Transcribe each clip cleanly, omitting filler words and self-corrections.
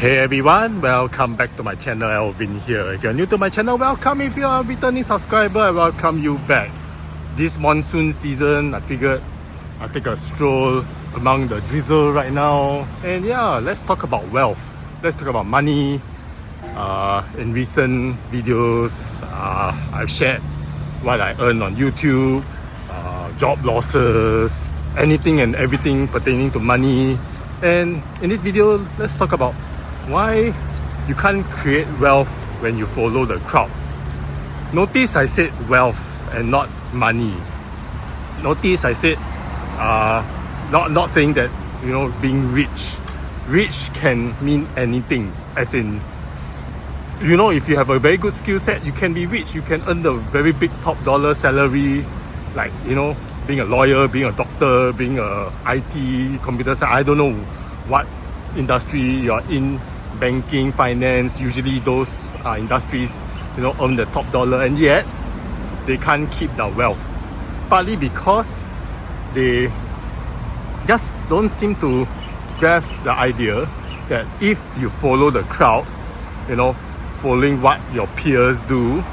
Hey everyone, welcome back to my channel. Alvin here. If you're new to my channel, welcome. If you're a returning subscriber, I welcome you back. This monsoon season, I figured I'll take a stroll among the drizzle right now. And yeah, let's talk about wealth. Let's talk about money. In recent videos, I've shared what I earn on YouTube, job losses, anything and everything pertaining to money. And in this video, let's talk about why you can't create wealth when you follow the crowd. Notice I said wealth and not money. Notice I said not saying that, you know, being rich. Rich can mean anything, as in, you know, if you have a very good skill set, you can be rich. You can earn the very big top dollar salary, like, you know, being a lawyer, being a doctor, being a IT, computer science. I don't know what industry you're in, banking, finance. Usually those industries, you know, earn the top dollar, and yet they can't keep the wealth. Partly because they just don't seem to grasp the idea that if you follow the crowd, you know, following what your peers do,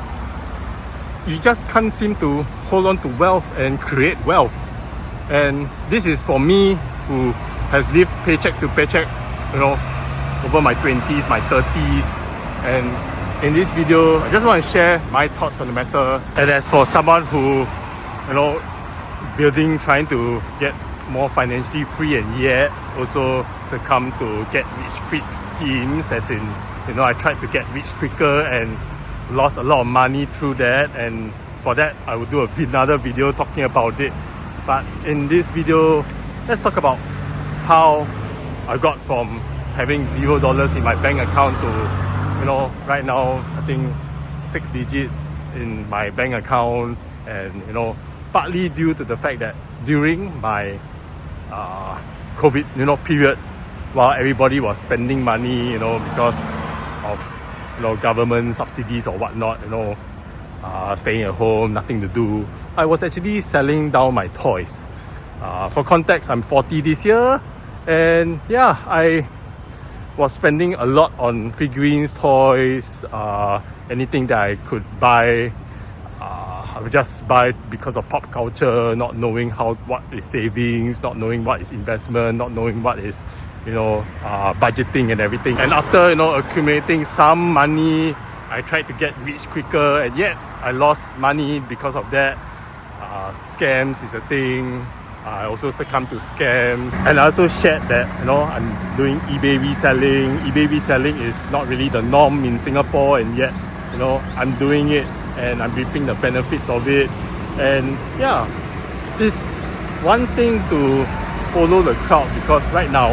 you just can't seem to hold on to wealth and create wealth. And this is for me, who has lived paycheck to paycheck, you know, over my 20s, my 30s. And in this video, I just want to share my thoughts on the matter. And as for someone who, you know, trying to get more financially free and yet also succumb to get rich quick schemes, as in, you know, I tried to get rich quicker and lost a lot of money through that, and for that I will do another video talking about it. But in this video, let's talk about how I got from having $0 in my bank account to, you know, right now I think 6 digits in my bank account. And, you know, partly due to the fact that during my COVID, you know, period, while everybody was spending money, you know, because of, you know, government subsidies or whatnot, you know, staying at home, nothing to do, I was actually selling down my toys. For context, I'm 40 this year, and yeah, I was spending a lot on figurines, toys, anything that I could buy. I would just buy because of pop culture, not knowing what is savings, not knowing what is investment, not knowing what is, you know, budgeting and everything. And after, you know, accumulating some money, I tried to get rich quicker, and yet I lost money because of that. Scams is a thing. I also succumbed to scams. And I also shared that, you know, I'm doing eBay reselling. eBay reselling is not really the norm in Singapore, and yet, you know, I'm doing it and I'm reaping the benefits of it. And yeah, it's one thing to follow the crowd, because right now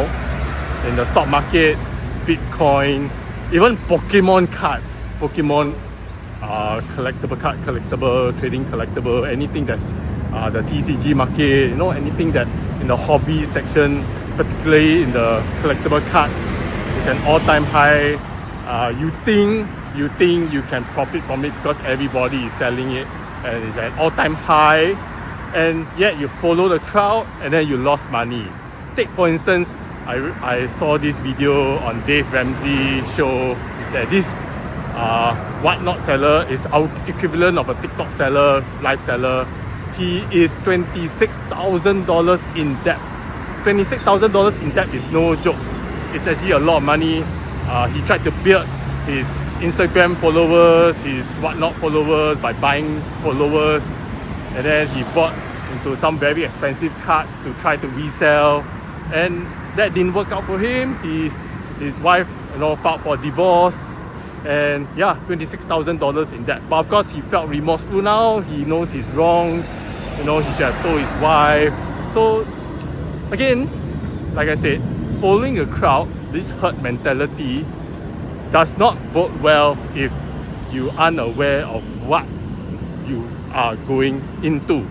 in the stock market, Bitcoin, even Pokemon cards, Pokemon collectible, trading collectible, anything that's the TCG market, you know, anything that in the hobby section, particularly in the collectible cards, is an all-time high. You think you can profit from it because everybody is selling it and it's an all-time high, and yet you follow the crowd and then you lost money. Take for instance, I saw this video on Dave Ramsey show that this whatnot seller is our equivalent of a TikTok seller, live seller. He is $26,000 in debt. $26,000 in debt is no joke. It's actually a lot of money. He tried to build his Instagram followers, his whatnot followers by buying followers, and then he bought into some very expensive cards to try to resell, and that didn't work out for him. His wife, you know, filed for divorce, and yeah, $26,000 in debt. But of course, he felt remorseful now. He knows his wrongs. You know, he should have told his wife. So again, like I said, following a crowd, this herd mentality, does not bode well if you are unaware of what you are going into.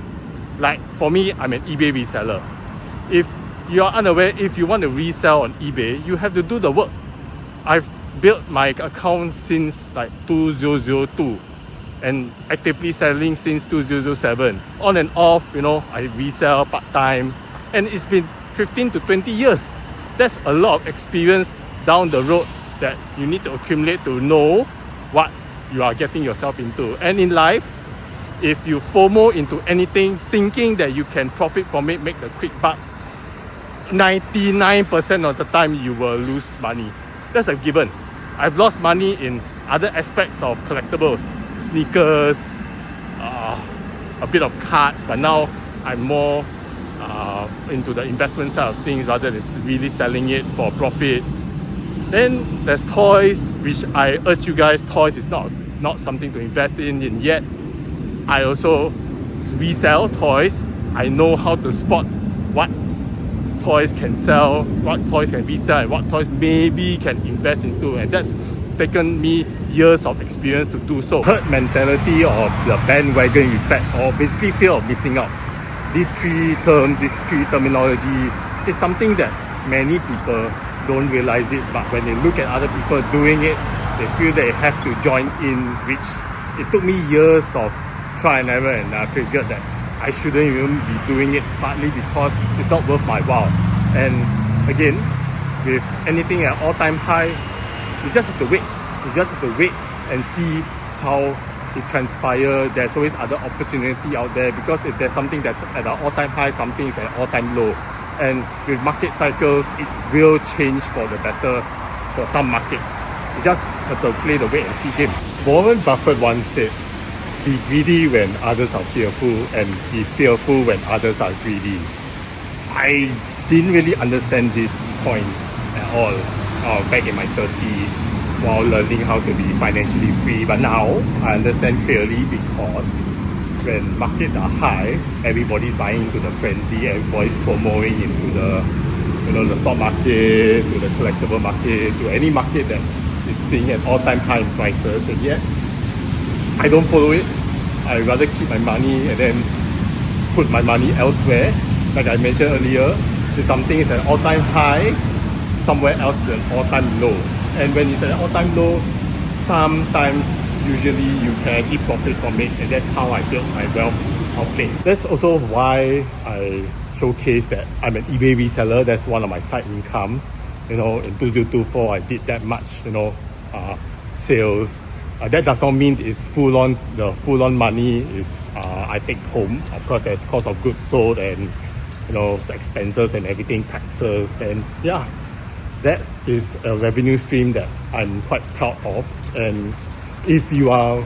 Like for me, I'm an eBay reseller. If you are unaware, if you want to resell on eBay, you have to do the work. I've built my account since like 2002 and actively selling since 2007. On and off, you know, I resell part-time, and it's been 15 to 20 years. That's a lot of experience down the road that you need to accumulate to know what you are getting yourself into. And in life, if you FOMO into anything thinking that you can profit from it, make the quick buck, 99% of the time you will lose money. That's a given. I've lost money in other aspects of collectibles, sneakers, a bit of cards, but now I'm more into the investment side of things rather than really selling it for profit. Then there's toys, which I urge you guys, toys is not something to invest in, and yet I also resell toys. I know how to spot what toys can sell, what toys can resell, and what toys maybe can invest into, and that's taken me years of experience to do so. Herd mentality or the bandwagon effect, or basically fear of missing out. These three terms, this three terminology is something that many people don't realize it, but when they look at other people doing it, they feel they have to join in, which it took me years of try and error, and I figured that I shouldn't even be doing it, partly because it's not worth my while. And again, with anything at all-time high, you just have to wait. You just have to wait and see how it transpires. There's always other opportunity out there, because if there's something that's at an all-time high, something is at an all-time low. And with market cycles, it will change for the better for some markets. You just have to play the wait and see game. Warren Buffett once said, be greedy when others are fearful, and be fearful when others are greedy. I didn't really understand this point at all back in my 30s while learning how to be financially free. But now I understand clearly, because when markets are high, everybody's buying into the frenzy, everybody's FOMOing into the stock market, to the collectible market, to any market that is seeing an all-time high in prices, and yet I don't follow it. I rather keep my money and then put my money elsewhere. Like I mentioned earlier, if something is at an all-time high, somewhere else is an all-time low. And when it's at an all-time low, sometimes, usually you can actually profit from it, and that's how I built my wealth of late. That's also why I showcase that I'm an eBay reseller. That's one of my side incomes. In 2024, I did that much, sales. That does not mean it's the full-on money is I take home. Of course, there's cost of goods sold and expenses and everything, taxes, and yeah, that is a revenue stream that I'm quite proud of. And if you are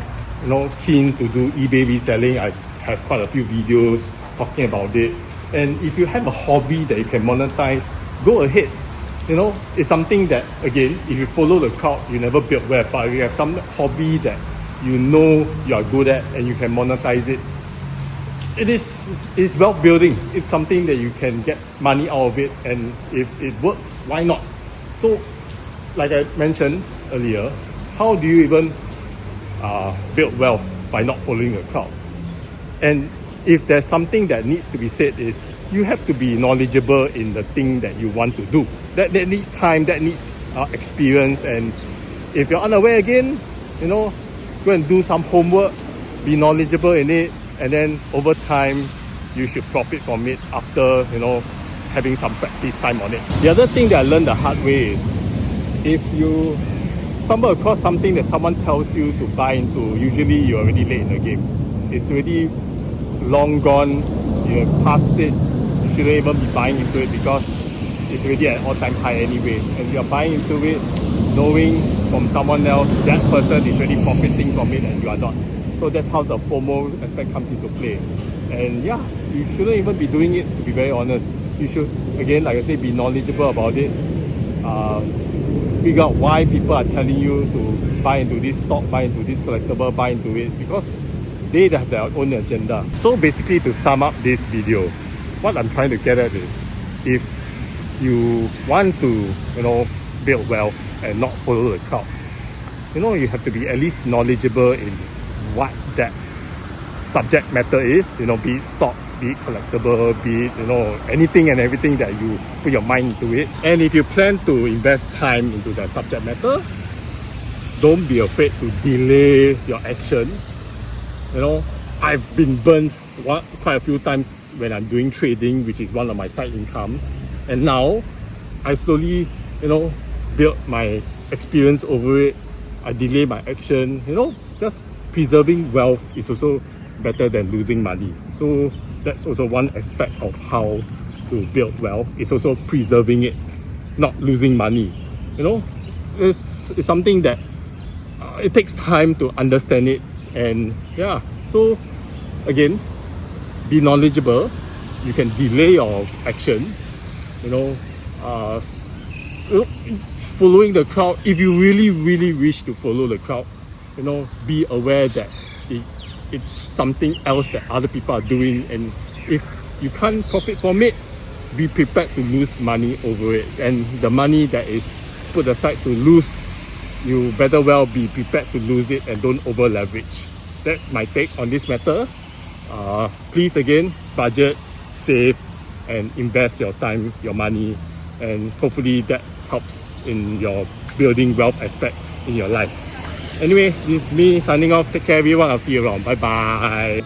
keen to do eBay reselling, I have quite a few videos talking about it. And if you have a hobby that you can monetize, go ahead. It's something that, again, if you follow the crowd, you never build wealth. But if you have some hobby that you are good at and you can monetize it, it's wealth building. It's something that you can get money out of it, and if it works, why not? So, like I mentioned earlier, how do you even build wealth by not following the crowd? And if there's something that needs to be said, is you have to be knowledgeable in the thing that you want to do. That needs time, that needs experience. And if you're unaware, again, go and do some homework, be knowledgeable in it, and then over time you should profit from it after having some practice time on it. The other thing that I learned the hard way is, if you stumble across something that someone tells you to buy into, usually you're already late in the game. It's already long gone, you have passed it. You shouldn't even be buying into it, because it's already at all-time high anyway. And you're buying into it knowing from someone else that person is already profiting from it and you are not. So that's how the FOMO aspect comes into play. And yeah, you shouldn't even be doing it, to be very honest. You should, again, like I say, be knowledgeable about it. Figure out why people are telling you to buy into this stock, buy into this collectible, buy into it, because they have their own agenda. So basically, to sum up this video, what I'm trying to get at is, if you want to build wealth and not follow the crowd, you have to be at least knowledgeable in what that subject matter is, be it stocks, be it collectible, be it anything and everything that you put your mind into it. And if you plan to invest time into that subject matter, don't be afraid to delay your action. I've been burned quite a few times when I'm doing trading, which is one of my side incomes, and now I slowly built my experience over it, I delay my action. You know, just preserving wealth is also better than losing money. So that's also one aspect of how to build wealth. It's also preserving it, not losing money. You know, it's something that it takes time to understand it. And yeah, so again, be knowledgeable. You can delay your action. You know, following the crowd. If you really wish to follow the crowd, you know, be aware that it's something else that other people are doing, and if you can't profit from it, be prepared to lose money over it. And the money that is put aside to lose, you better well be prepared to lose it and don't over leverage. That's my take on this matter. Please again, budget, save, and invest your time, your money, and hopefully that helps in your building wealth aspect in your life. Anyway, this is me signing off. Take care everyone. I'll see you around. Bye bye.